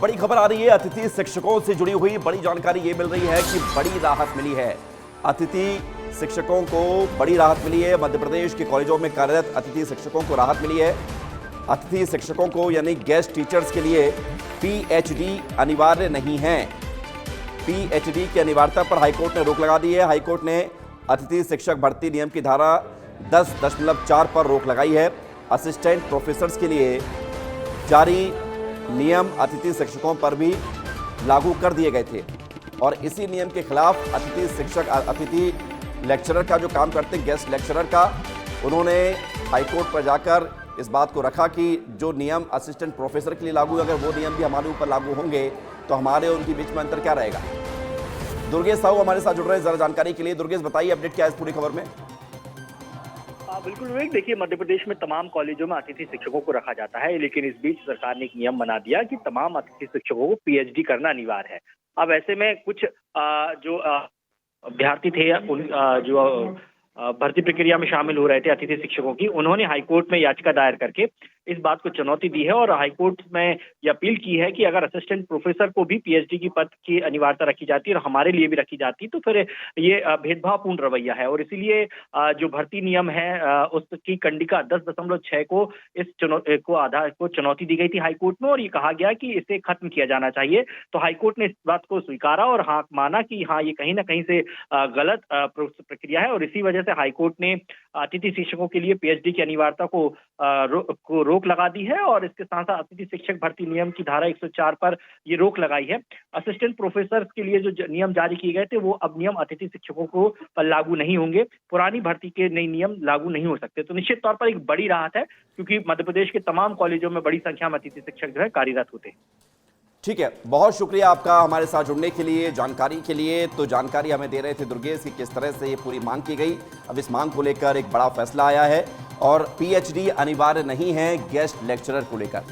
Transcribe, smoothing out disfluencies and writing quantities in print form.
बड़ी खबर आ रही है अतिथि शिक्षकों से जुड़ी हुई बड़ी जानकारी ये मिल रही है कि बड़ी राहत मिली है। अतिथि शिक्षकों को बड़ी राहत मिली है। मध्य प्रदेश के कॉलेजों में कार्यरत अतिथि शिक्षकों को राहत मिली है। अतिथि शिक्षकों को यानी गेस्ट टीचर्स के लिए पीएचडी अनिवार्य नहीं है। पीएचडी की अनिवार्यता पर हाईकोर्ट ने रोक लगा दी है। हाईकोर्ट ने अतिथि शिक्षक भर्ती नियम की धारा 10.4 पर रोक लगाई है। असिस्टेंट प्रोफेसर्स के लिए जारी नियम अतिथि शिक्षकों पर भी लागू कर दिए गए थे और इसी नियम के खिलाफ अतिथि लेक्चरर का जो काम करते हैं, गेस्ट लेक्चरर का, उन्होंने हाईकोर्ट पर जाकर इस बात को रखा कि जो नियम असिस्टेंट प्रोफेसर के लिए लागू, अगर वो नियम भी हमारे ऊपर लागू होंगे तो हमारे उनके बीच में अंतर क्या रहेगा। दुर्गेश साहू हमारे साथ जुड़ रहे हैं जरा जानकारी के लिए। दुर्गेश, बताइए अपडेट क्या है इस पूरी खबर में। बिल्कुल विवेक, देखिए मध्य प्रदेश में तमाम कॉलेजों में अतिथि शिक्षकों को रखा जाता है, लेकिन इस बीच सरकार ने एक नियम बना दिया कि तमाम अतिथि शिक्षकों को पीएचडी करना अनिवार्य है। अब ऐसे में कुछ जो अभ्यर्थी थे, उन जो भर्ती प्रक्रिया में शामिल हो रहे थे अतिथि शिक्षकों की, उन्होंने हाईकोर्ट में याचिका दायर करके इस बात को चुनौती दी है और हाईकोर्ट में ये अपील की है कि अगर असिस्टेंट प्रोफेसर को भी पीएचडी की पद की अनिवार्यता रखी जाती है और हमारे लिए भी रखी जाती तो फिर ये भेदभावपूर्ण रवैया है। और इसीलिए जो भर्ती नियम है उसकी कंडिका 10.6 को आधार को चुनौती दी गई थी हाईकोर्ट में और ये कहा गया कि इसे खत्म किया जाना चाहिए। तो हाईकोर्ट ने इस बात को स्वीकारा और हाँ माना कि हाँ ये कहीं ना कहीं से गलत प्रक्रिया है और इसी वजह से हाईकोर्ट ने अतिथि शिक्षकों के लिए पीएचडी की अनिवार्यता को रोक लगा दी है और इसके साथ साथ अतिथि शिक्षक भर्ती नियम की धारा 104 पर ये रोक लगाई है। असिस्टेंट प्रोफेसर के लिए जो नियम जारी किए गए थे वो अब नियम अतिथि शिक्षकों को लागू नहीं होंगे। पुरानी भर्ती के नए नियम लागू नहीं हो सकते। तो निश्चित तौर पर एक बड़ी राहत है क्योंकि मध्य प्रदेश के तमाम कॉलेजों में बड़ी संख्या में अतिथि शिक्षक जो है कार्यरत होते हैं। ठीक है, बहुत शुक्रिया आपका हमारे साथ जुड़ने के लिए, जानकारी के लिए। तो जानकारी हमें दे रहे थे दुर्गेश कि किस तरह से ये पूरी मांग की गई। अब इस मांग को लेकर एक बड़ा फैसला आया है और पीएचडी अनिवार्य नहीं है गेस्ट लेक्चरर को लेकर।